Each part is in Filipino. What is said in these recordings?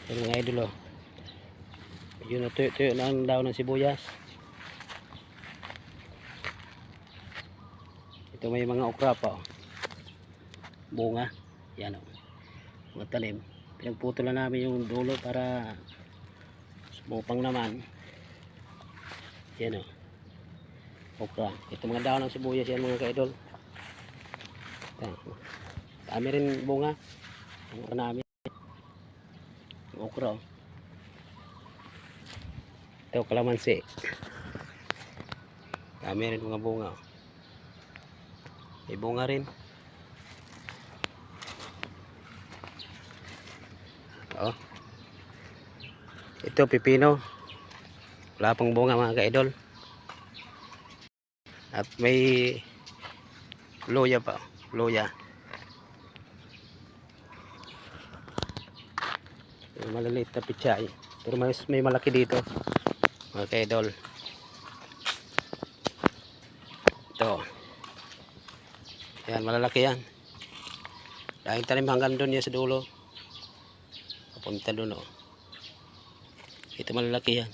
Yung mga idol oh. Yun na tuyo na ang daon ng sibuyas. Ito may mga okra pa oh. Bunga. Yan oh. Mga talim. Pinagputol na namin yung dulo para sumupang naman. Yan oh. Okra. Ito mga daon ng sibuyas yan mga ka-idol. Dami rin bunga. Ang okra namin. Yung okra oh. Ito kalamansi. Dami rin mga bunga oh. May bunga rin. Oh. Ito pipino. Wala pang bunga mga ka-idol. At may loya pa. Loya. Maliliit na pichay. Pero may malaki dito. Mga ka-idol. Ito. Yan, malalaki yan. Dahil tanim hanggang doon yan sa dulo. Papunta doon oh. Ito malalaki yan.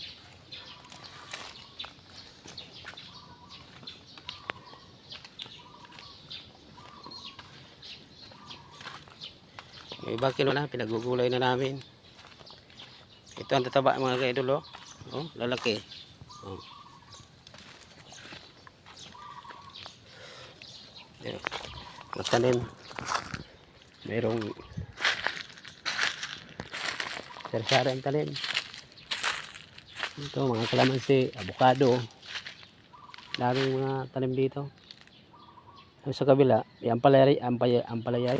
May iba kilo na, pinagugulay na namin. Ito ang tataba mga ka-idol oh. Oh, lalaki. Oh. Yeah. Matanim. Merong sarsara ang tanim. Ito mga kalamansi, avocado. Daming mga tanim dito. Sa kabila, ampalaya.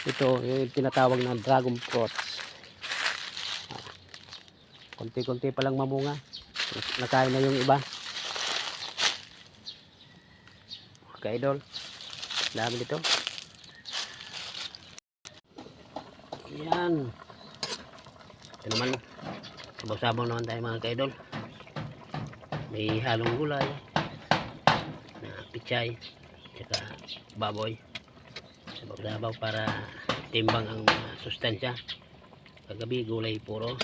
Ito yung tinatawag na dragon fruits. Konti-konti pa lang mamunga. Nakain na yung iba. Ka-idol. Dami dito. Yan. Ito naman. Sabaw-sabaw naman tayo mga ka-idol. May halong gulay. Na pichay. Tsaka baboy. Sabaw-sabaw para timbang ang sustansya. Kagabi gulay puro.